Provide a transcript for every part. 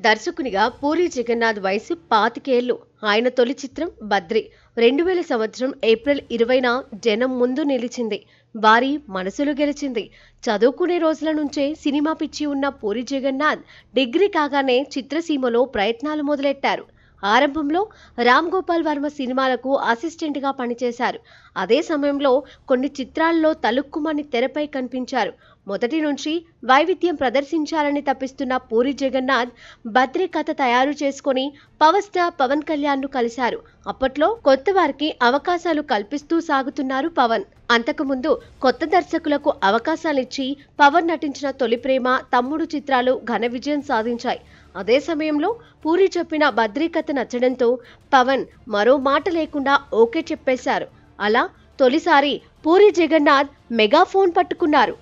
దర్శకునిగా పూరి జగన్నాథ్ వయసు 25 ఏళ్లు. ఆయన తొలి చిత్రం బద్రి 2000 సంవత్సరం ఏప్రిల్ 20న జనం ముందు నిలిచింది. వారి మనసులు గెలిచింది. చదువుకునే రోజుల నుంచే సినిమా పిచ్చి ఉన్న పూరి జగన్నాథ్ డిగ్రీ కాగానే చిత్రసీమలో ప్రయత్నాలు మొదలెట్టారు. ఆరంభంలో రామ్ గోపాల్ వర్మ సినిమాలకు అసిస్టెంట్గా పనిచేశారు. అదే సమయంలో కొన్ని చిత్రాల్లో తలుక్కుమని తెరపై కనిపించారు. మొదటి నుంచి వైవిధ్యం ప్రదర్శించాలని తప్పిస్తున్న పూరి జగన్నాథ్ బద్రి కథ తయారు చేసుకుని పవర్ స్టార్ పవన్ కళ్యాణ్ ను కలిశారు. అప్పట్లో కొత్త వారికి అవకాశాలు కల్పిస్తూ సాగుతున్నారు పవన్. అంతకుముందు కొత్త దర్శకులకు అవకాశాలిచ్చి పవన్ నటించిన తొలి ప్రేమ, తమ్ముడు చిత్రాలు ఘన విజయం సాధించాయి. అదే సమయంలో పూరి చెప్పిన బద్రి కథ నచ్చడంతో పవన్ మరో మాట లేకుండా ఓకే చెప్పేశారు. అలా తొలిసారి పూరి జగన్నాథ్ మెగాఫోన్ పట్టుకున్నారు.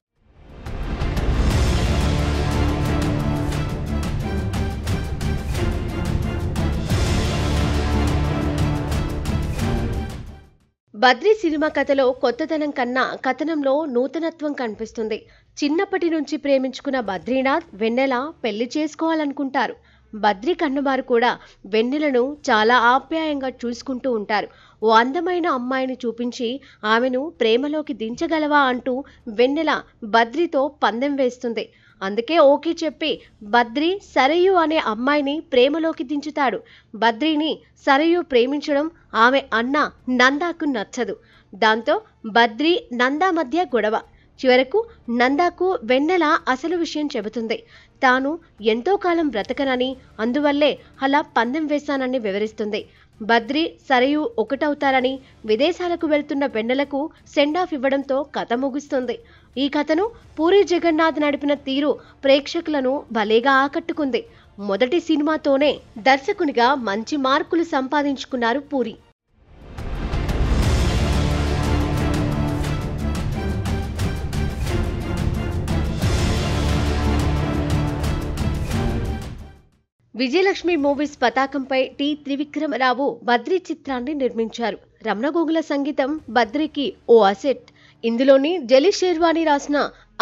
బద్రి సినిమా కథలో కొత్తదనం కన్నా కథనంలో నూతనత్వం కనిపిస్తుంది. చిన్నప్పటి నుంచి ప్రేమించుకున్న బద్రీనాథ్ వెన్నెల పెళ్లి చేసుకోవాలనుకుంటారు. బద్రి కన్నవారు కూడా వెన్నెలను చాలా ఆప్యాయంగా చూసుకుంటూ ఉంటారు. ఓ అందమైన అమ్మాయిని చూపించి ఆమెను ప్రేమలోకి దించగలవా అంటూ వెన్నెల బద్రితో పందెం వేస్తుంది. అందుకే ఓకే చెప్పి బద్రి సరయు అనే అమ్మాయిని ప్రేమలోకి దించుతాడు. బద్రిని సరయు ప్రేమించడం ఆమె అన్న నందాకు నచ్చదు. దాంతో బద్రి నందా మధ్య గొడవ. చివరకు నందాకు వెన్నెల అసలు విషయం చెబుతుంది. తాను ఎంతో కాలం బ్రతకనని, అందువల్లే అలా పందెం వేశానని వివరిస్తుంది. బద్రి సరయు ఒకటవుతారని విదేశాలకు వెళ్తున్న వెన్నెలకు సెండ్ ఆఫ్ ఇవ్వడంతో కథ ముగుస్తుంది. ఈ కథను పూరి జగన్నాథ్ నడిపిన తీరు ప్రేక్షకులను భలేగా ఆకట్టుకుంది. మొదటి సినిమాతోనే దర్శకునిగా మంచి మార్కులు సంపాదించుకున్నారు పూరి. విజయలక్ష్మి మూవీస్ పతాకంపై టి త్రివిక్రమరావు బద్రి చిత్రాన్ని నిర్మించారు. రమణ గోగుల సంగీతం బద్రికి ఓ అసెట్. ఇందులోని జలి షేర్వాణి రాసిన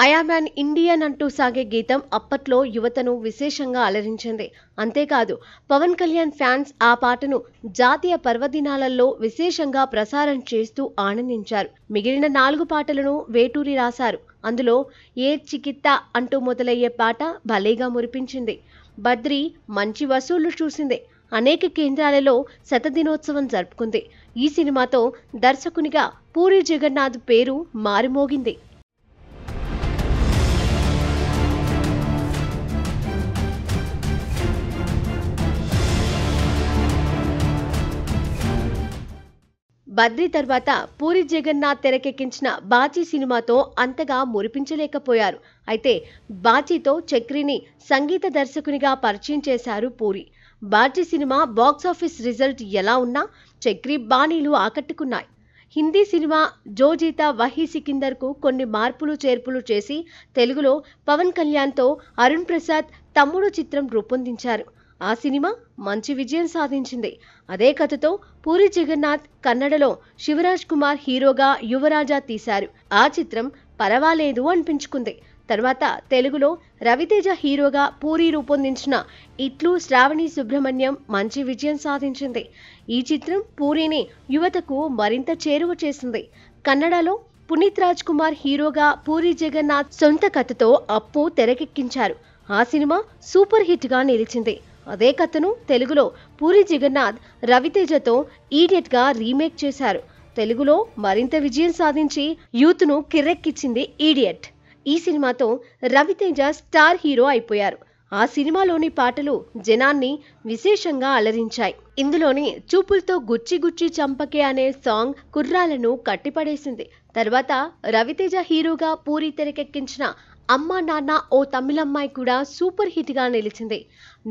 ఐయామ్ యాన్ ఇండియన్ అంటూ సాగే గీతం అప్పట్లో యువతను విశేషంగా అలరించింది. అంతేకాదు పవన్ కళ్యాణ్ ఫ్యాన్స్ ఆ పాటను జాతీయ పర్వదినాలలో విశేషంగా ప్రసారం చేస్తూ ఆనందించారు. మిగిలిన 4 పాటలను వేటూరి రాశారు. అందులో ఏ చికిత్తా అంటూ మొదలయ్యే పాట భలేగా మురిపించింది. బద్రి మంచి వసూళ్లు చూసింది. అనేక కేంద్రాలలో శతదినోత్సవం జరుపుకుంది. ఈ సినిమాతో దర్శకునిగా పూరి జగన్నాథ్ పేరు మారుమోగింది. బద్రి తర్వాత పూరి జగన్నాథ్ తెరకెక్కించిన బాచీ సినిమాతో అంతగా మురిపించలేకపోయారు. అయితే బాచీతో చక్రిని సంగీత దర్శకునిగా పరిచయం చేశారు puri. Bachchi cinema box office result ఎలా ఉన్నా చక్రి బాణీలు ఆకట్టుకున్నాయి. హిందీ సినిమా జో జీతా వహీ సికిందర్కు కొన్ని మార్పులు చేర్పులు చేసి తెలుగులో పవన్ కళ్యాణ్తో అరుణ్ ప్రసాద్ తమ్ముడు చిత్రం రూపొందించారు. ఆ సినిమా మంచి విజయం సాధించింది. అదే కథతో పూరి జగన్నాథ్ కన్నడలో శివరాజ్ కుమార్ హీరోగా యువరాజా తీశారు. ఆ చిత్రం పర్వాలేదు అనిపించుకుంది. తర్వాత తెలుగులో రవితేజ హీరోగా పూరి రూపొందించిన ఇట్లు శ్రావణి సుబ్రహ్మణ్యం మంచి విజయం సాధించింది. ఈ చిత్రం పూరిని యువతకు మరింత చేరువ చేసింది. కన్నడలో పునీత్ రాజ్ కుమార్ హీరోగా పూరి జగన్నాథ్ సొంత కథతో అప్పు తెరకెక్కించారు. ఆ సినిమా సూపర్ హిట్ గా నిలిచింది. అదే కథను తెలుగులో పూరి జగన్నాథ్ రవితేజతో ఈడియట్ గా రీమేక్ చేశారు. తెలుగులో మరింత విజయం సాధించి యూత్ ను కిర్రెక్కిచ్చింది ఈడియట్. ఈ సినిమాతో రవితేజ స్టార్ హీరో అయిపోయారు. ఆ సినిమాలోని పాటలు జనాన్ని విశేషంగా అలరించాయి. ఇందులోని చూపులతో గుచ్చి గుచ్చి చంపకే అనే సాంగ్ కుర్రాలను కట్టిపడేసింది. తర్వాత రవితేజ హీరోగా పూరి తెరకెక్కించిన అమ్మా నాన్న ఓ తమిళమ్మాయి కూడా సూపర్ హిట్ గా నిలిచింది.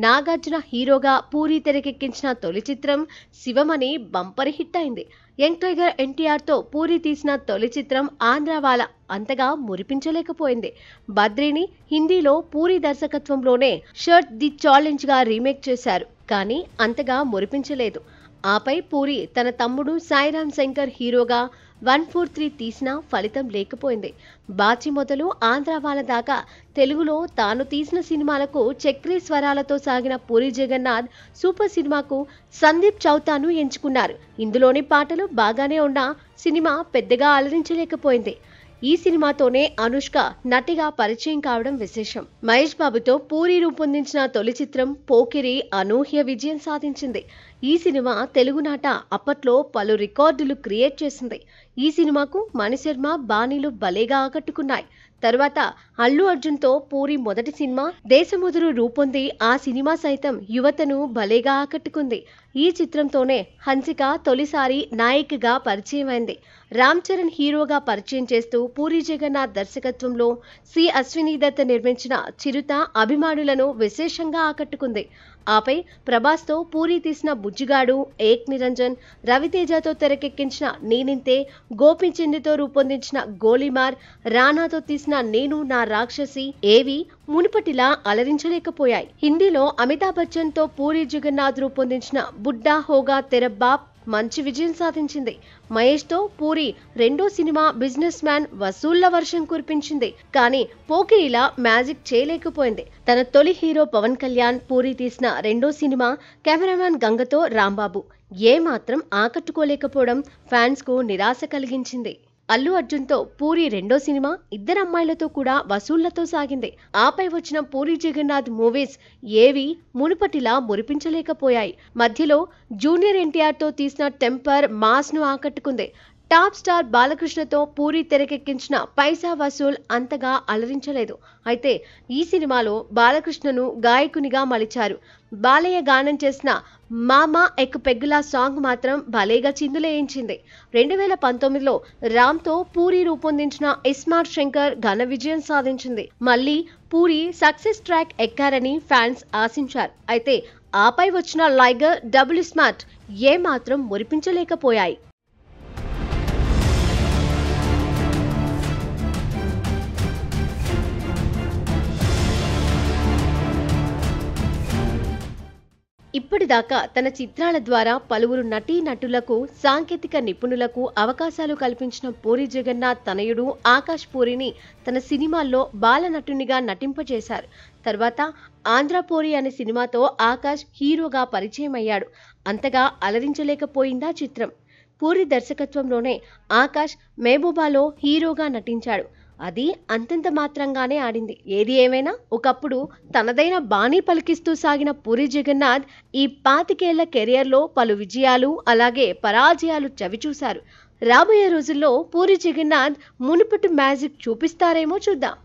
నాగార్జున హీరోగా పూరి తెరకెక్కించిన తొలి చిత్రం శివమణి బంపర్ హిట్ అయింది. యంగ్ టైగర్ ఎన్టీఆర్తో పూరి తీసిన తొలి చిత్రం ఆంధ్రవాల అంతగా మురిపించలేకపోయింది. బద్రిని హిందీలో పూరి దర్శకత్వంలోనే షర్ట్ ది ఛాలెంజ్ గా రీమేక్ చేశారు. కానీ అంతగా మురిపించలేదు. ఆపై పూరి తన తమ్ముడు సాయిరామ్ శంకర్ హీరోగా 143 తీసినా ఫలితం లేకపోయింది. బాచి మొదలు ఆంధ్ర వాళ్ళ దాకా తెలుగులో తాను తీసిన సినిమాలకు చక్రీ స్వరాలతో సాగిన పూరి జగన్నాథ్ సూపర్ సినిమాకు సందీప్ చౌతాను ఎంచుకున్నారు. ఇందులోని పాటలు బాగానే ఉన్నా సినిమా పెద్దగా అలరించలేకపోయింది. ఈ సినిమాతోనే అనుష్క నటిగా పరిచయం కావడం విశేషం. మహేష్ బాబుతో పూరి రూపొందించిన తొలి చిత్రం పోకిరి అనూహ్య విజయం సాధించింది. ఈ సినిమా తెలుగునాట అప్పట్లో పలు రికార్డులు క్రియేట్ చేసింది. ఈ సినిమాకు మణిశర్మ బాణీలు భలేగా ఆకట్టుకున్నాయి. తర్వాత అల్లు అర్జున్తో పూరి మొదటి సినిమా దేశముదురు రూపొంది ఆ సినిమా సైతం యువతను భలేగా ఆకట్టుకుంది. ఈ చిత్రంతోనే హన్సిక తొలిసారి నాయికగా పరిచయమైంది. రామ్ చరణ్ హీరోగా పరిచయం చేస్తూ పూరి జగన్నాథ్ దర్శకత్వంలో సి అశ్విని దత్ నిర్మించిన చిరుత అభిమానులను విశేషంగా ఆకట్టుకుంది. ఆపై ప్రభాస్తో పూరి తీసిన బుజ్జిగాడు, ఏక్ నిరంజన్, రవితేజతో తెరకెక్కించిన నేనింతే, గోపీచంద్తో రూపొందించిన గోలీమార్, రానాతో తీసిన నేను నా రాక్షసి ఏవి మునుపటిలా అలరించలేకపోయాయి. హిందీలో అమితాబ్ బచ్చన్ తో పూరి జగన్నాథ్ రూపొందించిన బుడ్డా హోగా తెర బాప్ మంచి విజయం సాధించింది. మహేష్ తో పూరి రెండో సినిమా బిజినెస్ మ్యాన్ వసూళ్ల వర్షం కురిపించింది. కానీ పోకిరిలా మ్యాజిక్ చేయలేకపోయింది. తన తొలి హీరో పవన్ కళ్యాణ్ పూరి తీసిన రెండో సినిమా కెమెరామ్యాన్ గంగతో రాంబాబు ఏమాత్రం ఆకట్టుకోలేకపోవడం ఫ్యాన్స్ కు నిరాశ కలిగించింది. అల్లు అర్జున్తో పూరి రెండో సినిమా ఇద్దరు అమ్మాయిలతో కూడా వసూళ్లతో సాగింది. ఆపై వచ్చిన పూరి జగన్నాథ్ మూవీస్ ఏవి మునుపటిలా మురిపించలేకపోయాయి. మధ్యలో జూనియర్ ఎన్టీఆర్తో తీసిన టెంపర్ మాస్ ను ఆకట్టుకుంది. టాప్ స్టార్ బాలకృష్ణతో పూరి తెరకెక్కించిన పైసా వసూల్ అంతగా అలరించలేదు. అయితే ఈ సినిమాలో బాలకృష్ణను గాయకునిగా మలిచారు. బాలయ్య గానం చేసిన మామా ఎక్ పెగ్గులా సాంగ్ మాత్రం భలేగా చిందులేయించింది. 2019లో రామ్తో పూరి రూపొందించిన ఇస్మార్ట్ శంకర్ ఘన విజయం సాధించింది. మళ్ళీ పూరి సక్సెస్ ట్రాక్ ఎక్కారని ఫ్యాన్స్ ఆశించారు. అయితే ఆపై వచ్చిన లైగర్, డబుల్ స్మార్ట్ ఏమాత్రం మురిపించలేకపోయాయి. ఇప్పటిదాకా తన చిత్రాల ద్వారా పలువురు నటీనటులకు, సాంకేతిక నిపుణులకు అవకాశాలు కల్పించిన పూరి జగన్నాథ్ తనయుడు ఆకాష్ పూరిని తన సినిమాల్లో బాలనటునిగా నటింపజేశారు. తర్వాత ఆంధ్రపోరి అనే సినిమాతో ఆకాష్ హీరోగా పరిచయం అయ్యాడు. అంతగా అలరించలేకపోయిందా చిత్రం. పూరి దర్శకత్వంలోనే ఆకాష్ మెహబూబాలో హీరోగా నటించాడు. అది అంతంత మాత్రంగానే ఆడింది. ఏది ఏమైనా ఒకప్పుడు తనదైన బాణీ పలికిస్తూ సాగిన పూరి జగన్నాథ్ ఈ 25 ఏళ్ల కెరియర్లో పలు విజయాలు అలాగే పరాజయాలు చవిచూశారు. రాబోయే రోజుల్లో పూరి జగన్నాథ్ మునుపటి మ్యాజిక్ చూపిస్తారేమో చూద్దాం.